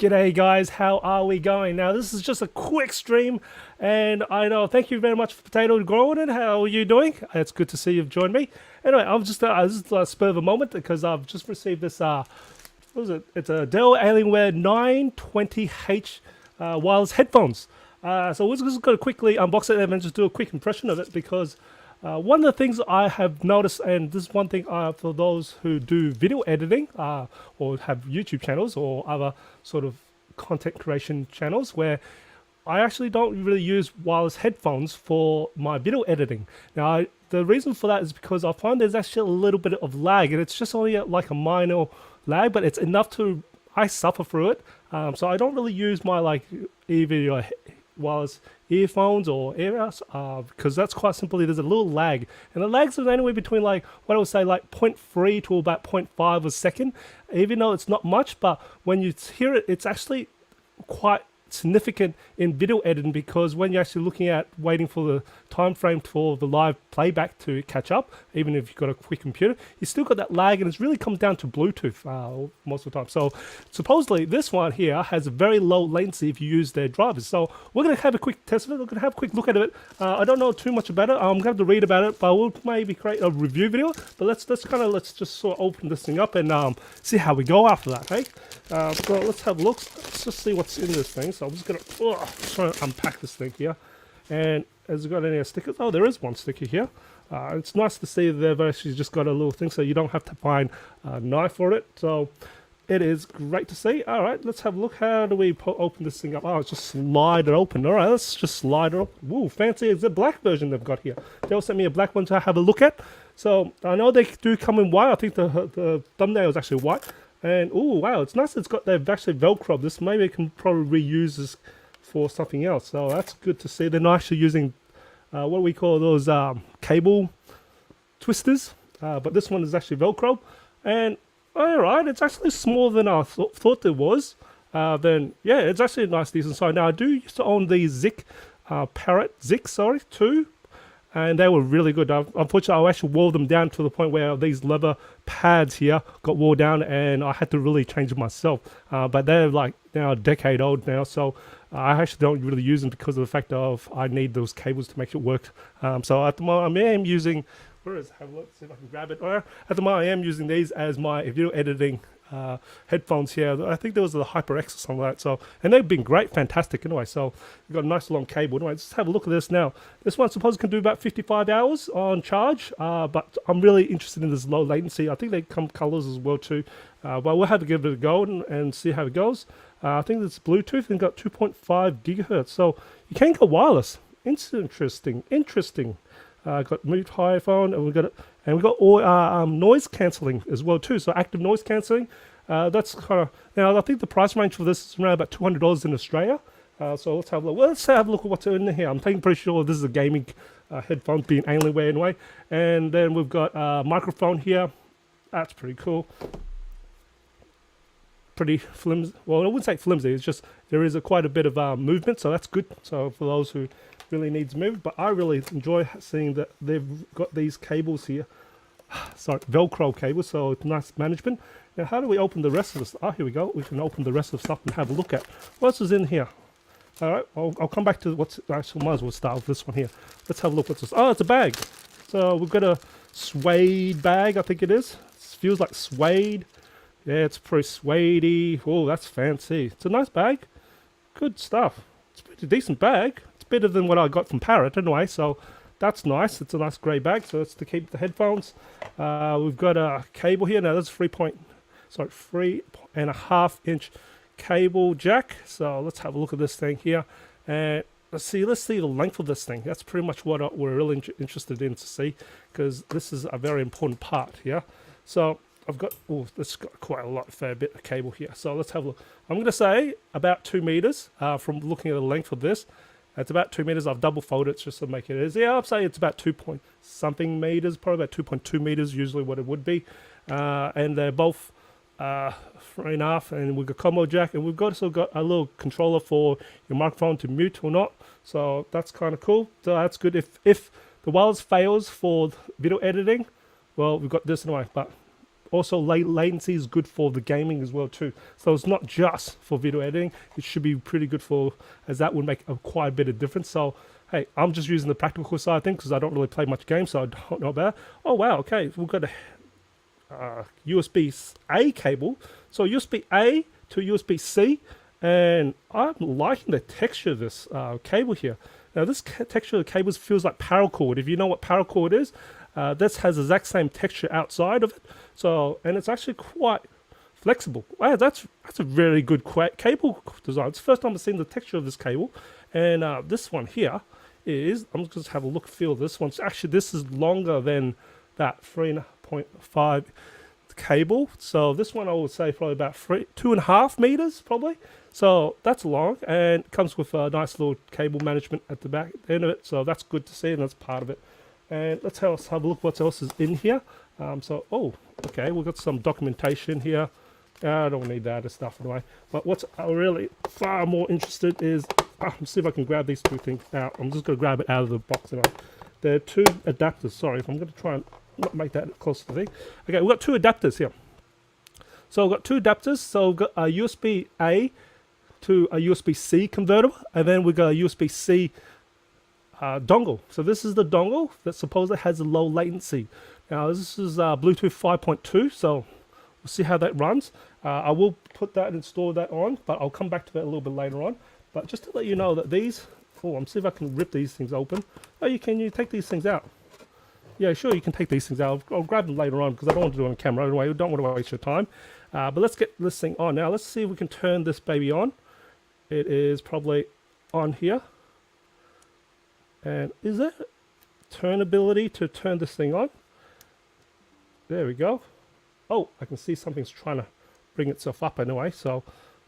G'day guys, how are we going? Now this is just a quick stream and I know, thank you very much for Potato Growing It. How are you doing? It's good to see you've joined me. Anyway, I'm just this is a spur of a moment because I've just received this what is it? It's a Dell Alienware 920H wireless headphones. So we're just going to quickly unbox it and just do a quick impression of it because one of the things I have noticed, and this is one thing for those who do video editing or have YouTube channels or other sort of content creation channels, where I actually don't really use wireless headphones for my video editing. Now, the reason for that is because I find there's actually a little bit of lag, and it's just only like a minor lag, but it's enough to I suffer through it. So I don't really use my like either wireless earphones or earbuds because that's quite simply there's a little lag, and the lags are anywhere between like what I would say like 0.3 to about 0.5 a second, even though it's not much. But when you hear it, it's actually quite significant in video editing, because when you're actually looking at waiting for the time frame for the live playback to catch up, even if you've got a quick computer, you still got that lag, and it's really comes down to Bluetooth most of the time. So supposedly this one here has a very low latency if you use their drivers. So we're going to have a quick test of it. We're going to have a quick look at it. I don't know too much about it. I'm going to have to read about it, but we'll maybe create a review video. But let's just sort of open this thing up and see how we go after that. Hey, so let's have a look. Let's just see what's in this thing. So I'm just going to try to unpack this thing here. And has it got any stickers? Oh, there is one sticker here. It's nice to see that they've actually just got a little thing so you don't have to find a knife for it. So it is great to see. All right, let's have a look. How do we open this thing up? Oh, it's just slide it open. All right, let's just slide it open. Woo, fancy. It's a black version they've got here. They'll send me a black one to have a look at. So I know they do come in white. I think the thumbnail is actually white. And oh wow, it's nice. It's got they've actually Velcro this. Maybe I can probably reuse this for something else. So that's good to see. They're not actually using what we call those cable twisters, but this one is actually Velcro. And all right, it's actually smaller than I thought it was. Then yeah, it's actually a nice decent size. Now I do used to own these Parrot Zik, too. And they were really good. Unfortunately, I actually wore them down to the point where these leather pads here got wore down, and I had to really change them myself. But they're like now a decade old now, so I actually don't really use them because of the fact of I need those cables to make it work. So at the moment, I am using. Where is? Have a look. See if I can grab it. At the moment, I am using these as my video editing headphones here. I think there was a HyperX or something like that. So, and they've been great, fantastic anyway. So we've got a nice long cable. Anyway, let's have a look at this now. This one, suppose, can do about 55 hours on charge. But I'm really interested in this low latency. I think they come colors as well too. But we'll have to give it a go and see how it goes. I think it's Bluetooth and got 2.5 gigahertz. So you can go wireless. Interesting. Got mute high phone, and we've got all noise cancelling as well too. So active noise cancelling. That's kind of now. I think the price range for this is around about $200 in Australia. So let's have a look. Well, let's have a look at what's in here. I'm pretty sure this is a gaming headphones, being Alienware anyway. And then we've got a microphone here. That's pretty cool. Pretty flimsy. Well, I wouldn't say flimsy. It's just there is quite a bit of movement, so that's good. So for those who really needs move, but I really enjoy seeing that they've got these cables here. Sorry, Velcro cables, so it's nice management. Now, how do we open the rest of this? Oh, here we go. We can open the rest of the stuff and have a look at what else is in here. All right, I'll come back to what's actually. Might as well start with this one here. Let's have a look. What's this? Oh, it's a bag. So we've got a suede bag. I think it is. It feels like suede. Yeah, it's pretty suede-y. Oh, that's fancy. It's a nice bag. Good stuff. It's a pretty decent bag. Better than what I got from Parrot anyway, so that's nice. It's a nice grey bag, so that's to keep the headphones. We've got a cable here. Now that's 3.5 inch cable jack. So let's have a look at this thing here, and let's see the length of this thing. That's pretty much what we're really interested in to see, because this is a very important part here. So I've got, oh, this got quite a fair bit of cable here. So let's have a look. I'm going to say about 2 meters from looking at the length of this. It's about 2 meters. I've double folded it just to make it easy. Yeah, I'd say it's about 2 point something meters, probably about 2.2 meters, usually what it would be. And they're both 3.5, and we've got combo jack, and we've also got a little controller for your microphone to mute or not. So that's kind of cool. So that's good. If the wireless fails for video editing, well, we've got this anyway. But also latency is good for the gaming as well too. So it's not just for video editing. It should be pretty good for, as that would make quite a bit of difference. So hey, I'm just using the practical side of things because I don't really play much games, so I don't know about it. Oh wow, okay, we've got a USB-A cable. So USB-A to USB-C, and I'm liking the texture of this cable here. Now this texture of the cables feels like paracord. If you know what paracord is, this has the exact same texture outside of it. So, and it's actually quite flexible. Wow, that's a really good cable design. It's the first time I've seen the texture of this cable. And this one here is, I'm just have a look, feel this one. Actually, this is longer than that 3.5 cable. So this one I would say probably about 2.5 meters probably. So that's long, and it comes with a nice little cable management at the back end of it. So that's good to see, and that's part of it. And let's have a look what else is in here. Oh, okay, we've got some documentation here. I don't need that stuff anyway. But what's really far more interested is, let's see if I can grab these two things out. I'm just going to grab it out of the box anyway. There are two adapters. Sorry, if I'm going to try and not make that close to the thing. Okay, we've got two adapters here. So we've got two adapters. So we've got a USB-A to a USB-C converter, and then we've got a USB-C dongle. So this is the dongle that supposedly has a low latency. Now this is Bluetooth 5.2, so we'll see how that runs. I will put that and install that on, but I'll come back to that a little bit later on. But just to let you know that these, I'm see if I can rip these things open. Oh, you take these things out. Yeah, sure, you can take these things out. I'll grab them later on because I don't want to do it on camera anyway. We don't want to waste your time. But let's get this thing on now. Let's see if we can turn this baby on. It is probably on here. And is there turnability to turn this thing on? There we go. Oh, I can see something's trying to bring itself up anyway. So,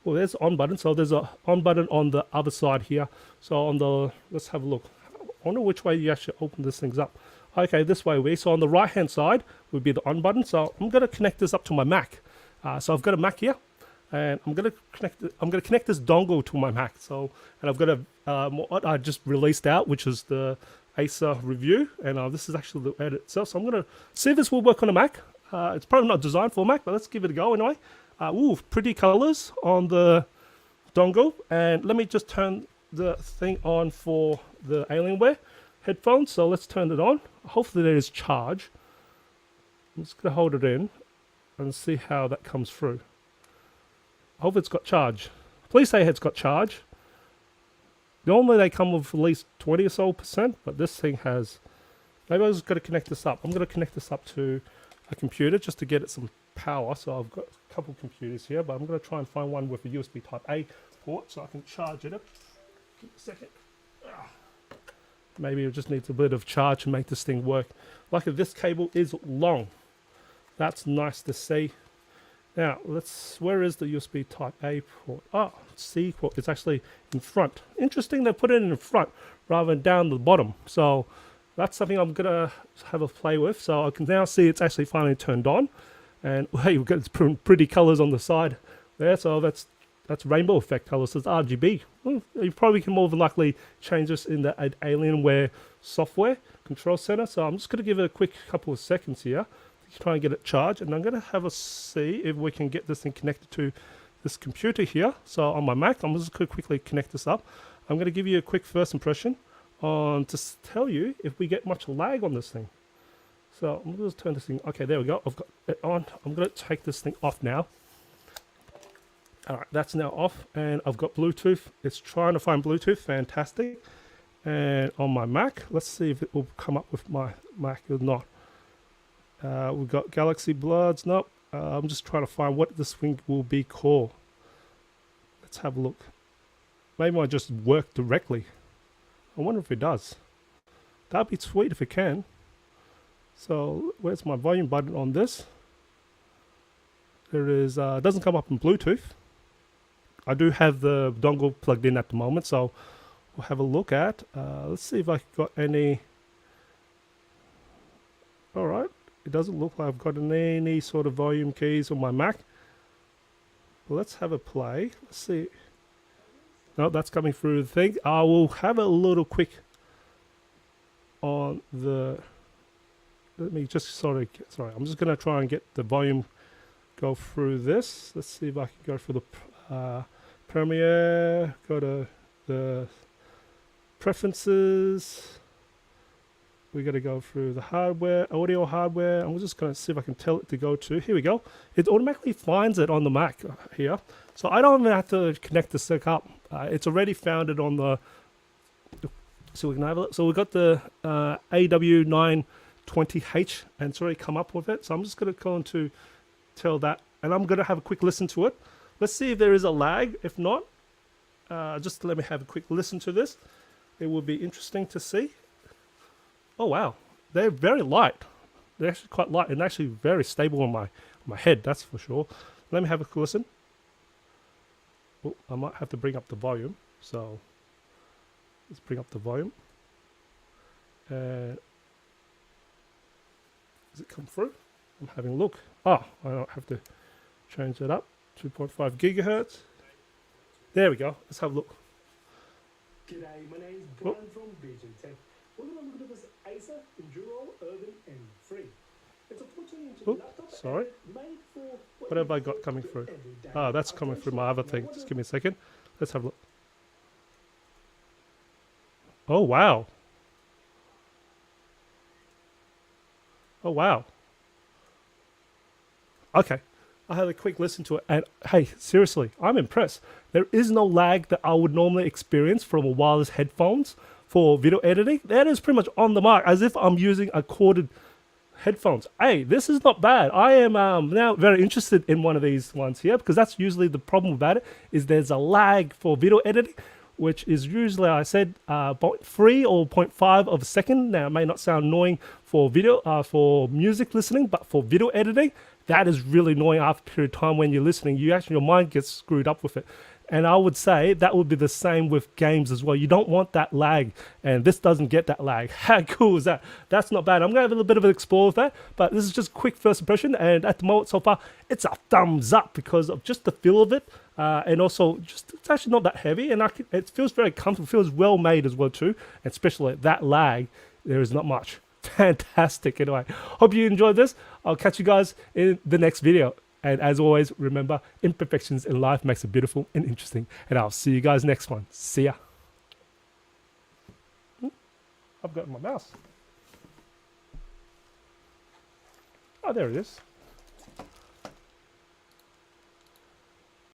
well, there's the on button. So there's a on button on the other side here. So on the, let's have a look. I wonder which way you actually open this things up. Okay, this way. So on the right hand side would be the on button. So I'm going to connect this up to my Mac. So I've got a Mac here. And I'm gonna connect this dongle to my Mac. So, and I've got what I just released out, which is the Acer review, and this is actually the edit itself. So I'm gonna see if this will work on a Mac. It's probably not designed for a Mac, but let's give it a go anyway. Ooh, pretty colors on the dongle, and let me just turn the thing on for the Alienware headphones. So let's turn it on. Hopefully there is charge. I'm just gonna hold it in and see how that comes through. I hope it's got charge. Please say it's got charge. Normally they come with at least 20 or so %, but this thing has... Maybe I was going to connect this up. I'm going to connect this up to a computer just to get it some power. So I've got a couple computers here, but I'm going to try and find one with a USB type A port so I can charge it up. Give it a second. Maybe it just needs a bit of charge to make this thing work. Like this cable is long. That's nice to see. Now, where is the USB type A port? Oh, C port, it's actually in front. Interesting, they put it in front rather than down the bottom. So that's something I'm gonna have a play with. So I can now see it's actually finally turned on. And hey, we've got pretty colors on the side there. So that's rainbow effect colors, so it's RGB. Well, you probably can more than likely change this in the Alienware software control center. So I'm just gonna give it a quick couple of seconds here. Try and get it charged, and I'm going to have a see if we can get this thing connected to this computer here. So on my Mac, I'm just going to quickly connect this up. I'm going to give you a quick first impression on to tell you if we get much lag on this thing. So I'm going to turn this thing. Okay, there we go. I've got it on. I'm going to take this thing off now. All right, that's now off, and I've got Bluetooth. It's trying to find Bluetooth. Fantastic. And on my Mac, let's see if it will come up with my Mac or not. We've got Galaxy Bloods. Nope. I'm just trying to find what this thing will be called. Let's have a look. Maybe I just work directly. I wonder if it does. That'd be sweet if it can. So where's my volume button on this? There is. It doesn't come up in Bluetooth. I do have the dongle plugged in at the moment, so we'll have a look at. Let's see if I got any. All right. It doesn't look like I've got any sort of volume keys on my Mac. But let's have a play. Let's see. No, that's coming through the thing. I will have a little quick on the let me just sort of sorry, I'm just going to try and get the volume go through this. Let's see if I can go through the Premiere, go to the preferences. We got to go through the hardware, audio hardware, and we're just going to see if I can tell it to go to. Here we go. It automatically finds it on the Mac here, so I don't even have to connect the stick up. It's already found it on the. So we can have a look. So we've got the AW920H, and it's already come up with it. So I'm just going to go into tell that, and I'm going to have a quick listen to it. Let's see if there is a lag. If not, just let me have a quick listen to this. It will be interesting to see. Oh wow, they're very light. They're actually quite light and actually very stable on my head, that's for sure. Let me have a quick listen. Oh, I might have to bring up the volume. So let's bring up the volume. Does it come through? I'm having a look. Oh, I don't have to change that up. 2.5 gigahertz. There we go. Let's have a look. G'day, my name is Brian from BsianTech. We're going to look at this Acer Enduro Urban M3. It's a 14-inch laptop sorry. made for What have I got coming through? Ah, that's coming through my other thing. Just give me a second. Let's have a look. Oh, wow. Oh, wow. Okay. I had a quick listen to it, and hey, seriously, I'm impressed. There is no lag that I would normally experience from a wireless headphones for video editing. That is pretty much on the mark, as if I'm using a corded headphones. Hey, this is not bad. I am now very interested in one of these ones here, because that's usually the problem about it, is there's a lag for video editing, which is usually, I said, 0.3 or 0.5 of a second. Now, it may not sound annoying for video, for music listening, but for video editing, that is really annoying after a period of time when you're listening. You actually, your mind gets screwed up with it. And I would say that would be the same with games as well. You don't want that lag, and this doesn't get that lag. How cool is that? That's not bad. I'm going to have a little bit of an explore with that, but this is just quick first impression, and at the moment so far, it's a thumbs up because of just the feel of it, and also just it's actually not that heavy, and it feels very comfortable, feels well made as well too, and especially that lag, there is not much. Fantastic. Anyway, hope you enjoyed this. I'll catch you guys in the next video. And as always, remember, imperfections in life makes it beautiful and interesting. And I'll see you guys next one. See ya. I've got my mouse. Oh, there it is.